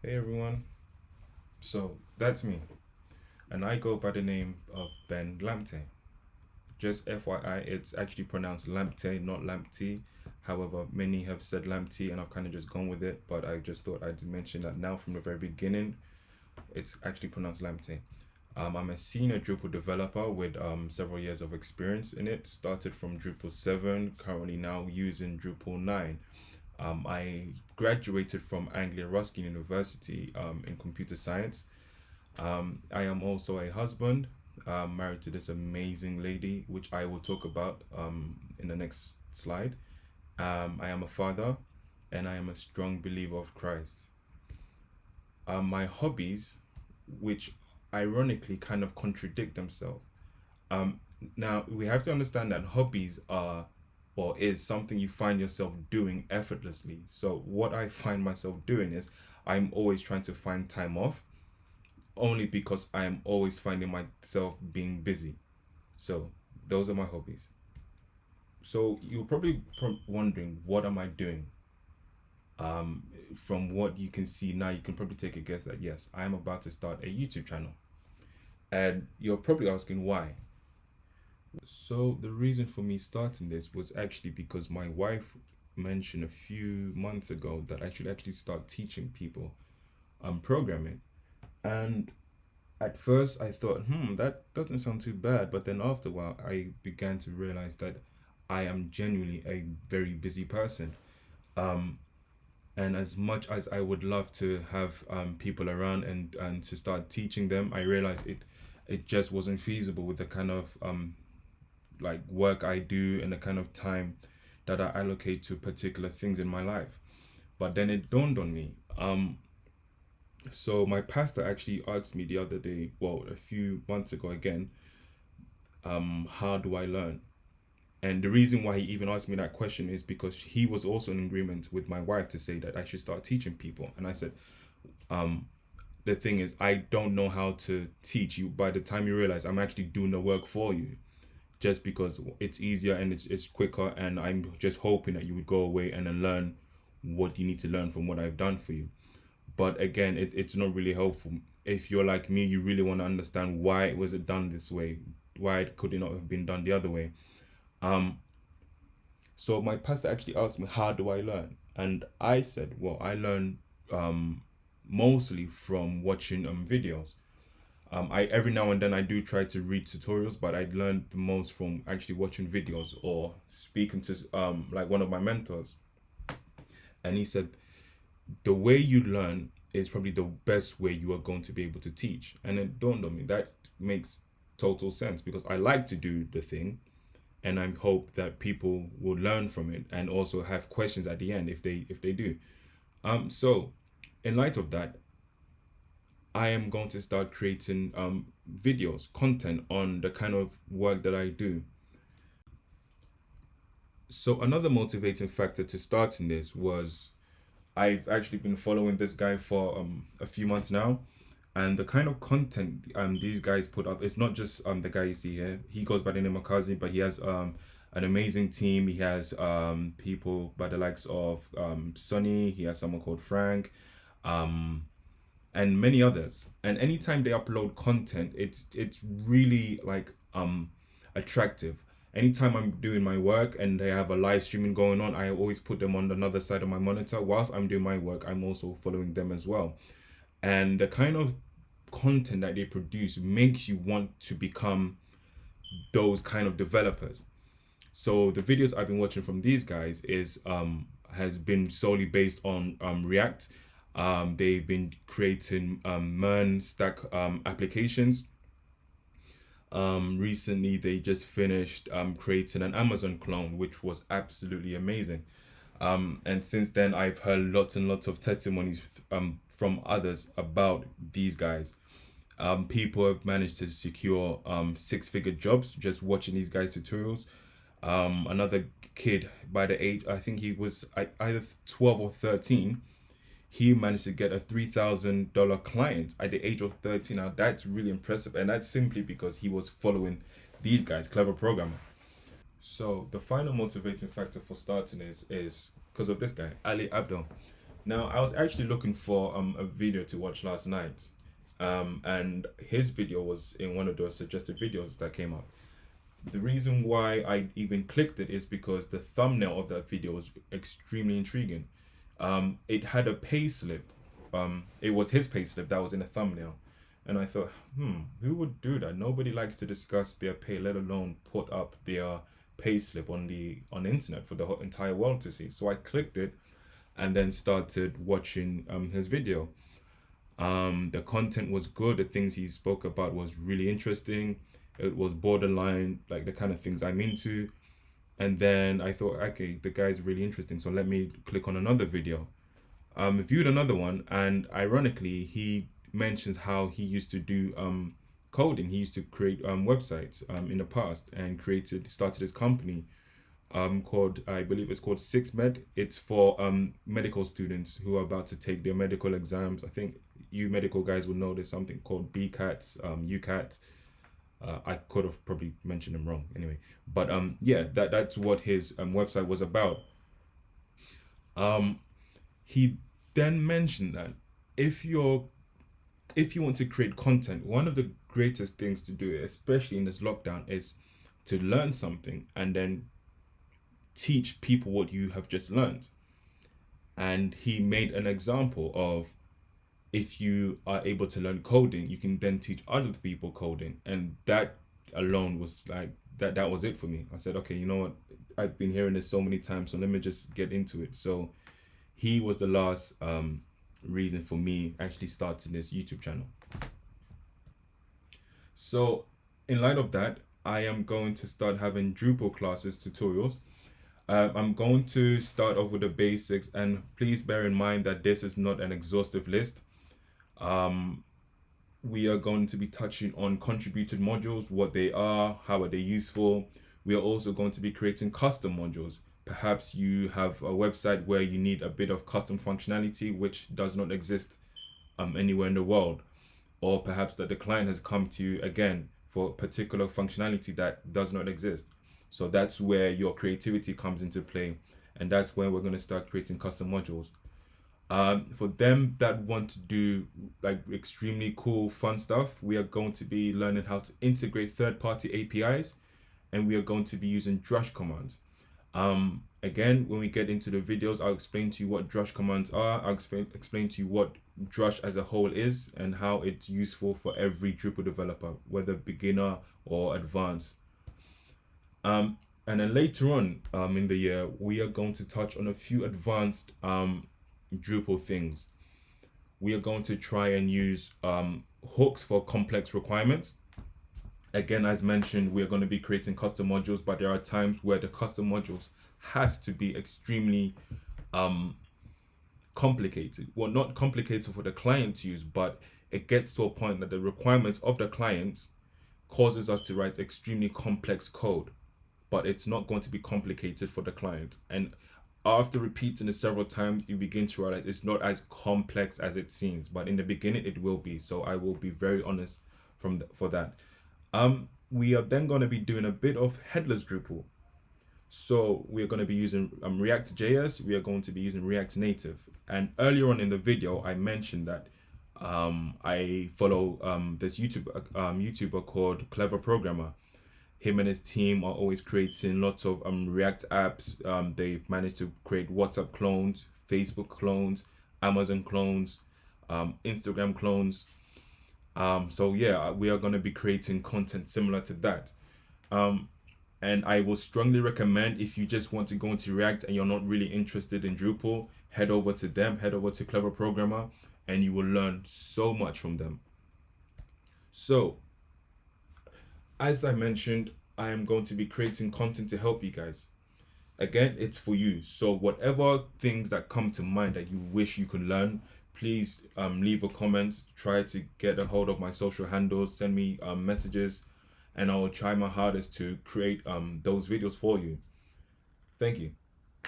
Hey everyone, so that's me, and I go by the name of Ben Lamptey. Just FYI, it's actually pronounced Lamptey, not Lamptey. However, many have said Lamptey, and I've kind of just gone with it, but I just thought I'd mention that now from the very beginning, it's actually pronounced Lamptey. I'm a senior Drupal developer with several years of experience in it. Started from Drupal 7, currently now using Drupal 9. I graduated from Anglia Ruskin University in computer science. I am also a husband, married to this amazing lady, which I will talk about in the next slide. I am a father, and I am a strong believer of Christ. My hobbies, which ironically kind of contradict themselves. Um, Now, we have to understand that hobbies are or is something you find yourself doing effortlessly. So, what I find myself doing is I'm always trying to find time off only because I am always finding myself being busy. So those are my hobbies. So you're probably wondering, what am I doing? From what you can see now, you can probably take a guess that yes, I am about to start a YouTube channel. And you're probably asking why. So the reason for me starting this was actually because my wife mentioned a few months ago that I should actually start teaching people programming. And at first I thought, that doesn't sound too bad. But then after a while, I began to realize that I am genuinely a very busy person. Um, and as much as I would love to have people around and to start teaching them, I realized it just wasn't feasible with the kind of like work I do and the kind of time that I allocate to particular things in my life. But then it dawned on me. So my pastor actually asked me the other day, well, a few months ago again, how do I learn? And the reason why he even asked me that question is because he was also in agreement with my wife to say that I should start teaching people. And I said, um, the thing is, I don't know how to teach you. By the time you realize I'm actually doing the work for you, just because it's easier and it's quicker. And I'm just hoping that you would go away and then learn what you need to learn from what I've done for you. But again, it's not really helpful. If you're like me, you really want to understand why was it done this way, why could it not have been done the other way. Um, so my pastor actually asked me, how do I learn? And I said, well, I learn um, mostly from watching videos. I every now and then I do try to read tutorials, but I learned the most from actually watching videos or speaking to like one of my mentors. And he said, the way you learn is probably the best way you are going to be able to teach. And it dawned on me that makes total sense because I like to do the thing, and I hope that people will learn from it and also have questions at the end if they do. So in light of that, I am going to start creating videos, content on the kind of work that I do. So another motivating factor to starting this was I've actually been following this guy for a few months now, and the kind of content these guys put up, it's not just the guy you see here. He goes by the name of Kazi, but he has an amazing team. He has people by the likes of Sonny. He has someone called Frank, um, and many others. And anytime they upload content, it's really like attractive. Anytime I'm doing my work and they have a live streaming going on, I always put them on another side of my monitor. Whilst I'm doing my work, I'm also following them as well. And the kind of content that they produce makes you want to become those kind of developers. So the videos I've been watching from these guys is has been solely based on React. They've been creating MERN stack applications. Recently, they just finished creating an Amazon clone, which was absolutely amazing. And since then, I've heard lots and lots of testimonies from others about these guys. People have managed to secure six-figure jobs just watching these guys' tutorials. Another kid by the age, I think he was either 12 or 13, he managed to get a $3,000 client at the age of 13. Now that's really impressive, and that's simply because he was following these guys, clever programmer. So the final motivating factor for starting is because of this guy, Ali Abdul. Now, I was actually looking for a video to watch last night, and his video was in one of those suggested videos that came up. The reason why I even clicked it is because the thumbnail of that video was extremely intriguing. It had a pay slip. It was his pay slip that was in the thumbnail, and I thought, who would do that? Nobody likes to discuss their pay, let alone put up their pay slip on the internet for the whole entire world to see. So I clicked it, and then started watching his video. The content was good. The things he spoke about was really interesting. It was borderline like the kind of things I'm into. And then I thought, okay, the guy's really interesting, so let me click on another video. Viewed another one, and ironically, he mentions how he used to do coding. He used to create websites in the past, and started his company called, I believe it's called 6Med. It's for medical students who are about to take their medical exams. I think you medical guys would know there's something called BCATs, UCAT. I could have probably mentioned them wrong anyway, but yeah, that's what his website was about. He then mentioned that if you want to create content, one of the greatest things to do, especially in this lockdown, is to learn something and then teach people what you have just learned. And he made an example of, if you are able to learn coding, you can then teach other people coding. And that alone was like, that was it for me. I said, okay, you know what? I've been hearing this so many times, so let me just get into it. So he was the last reason for me actually starting this YouTube channel. So in light of that, I am going to start having Drupal classes, tutorials. I'm going to start off with the basics, and please bear in mind that this is not an exhaustive list. We are going to be touching on contributed modules, what they are, how are they useful. We are also going to be creating custom modules. Perhaps you have a website where you need a bit of custom functionality which does not exist anywhere in the world, or perhaps that the client has come to you again for particular functionality that does not exist. So that's where your creativity comes into play, and that's where we're going to start creating custom modules. For them that want to do like extremely cool, fun stuff, we are going to be learning how to integrate third-party APIs, and we are going to be using Drush Commands. Again, when we get into the videos, I'll explain to you what Drush Commands are. I'll explain to you what Drush as a whole is and how it's useful for every Drupal developer, whether beginner or advanced. And then later on in the year, we are going to touch on a few advanced Drupal things. We are going to try and use hooks for complex requirements. Again, as mentioned, we are going to be creating custom modules, but there are times where the custom modules has to be extremely complicated. Well, not complicated for the client to use, but it gets to a point that the requirements of the client causes us to write extremely complex code, but it's not going to be complicated for the client. And after repeating it several times, you begin to realize it's not as complex as it seems, but in the beginning it will be. So I will be very honest for that. We are then going to be doing a bit of headless Drupal. So we are going to be using React.js. We are going to be using React Native. And earlier on in the video, I mentioned that I follow this YouTuber called Clever Programmer. Him and his team are always creating lots of React apps. They've managed to create WhatsApp clones, Facebook clones, Amazon clones, Instagram clones. So yeah, we are going to be creating content similar to that. And I will strongly recommend, if you just want to go into React and you're not really interested in Drupal, head over to them, head over to Clever Programmer, and you will learn so much from them. So, as I mentioned, I am going to be creating content to help you guys. Again, it's for you. So whatever things that come to mind that you wish you could learn, please leave a comment, try to get a hold of my social handles, send me messages, and I will try my hardest to create those videos for you. Thank you.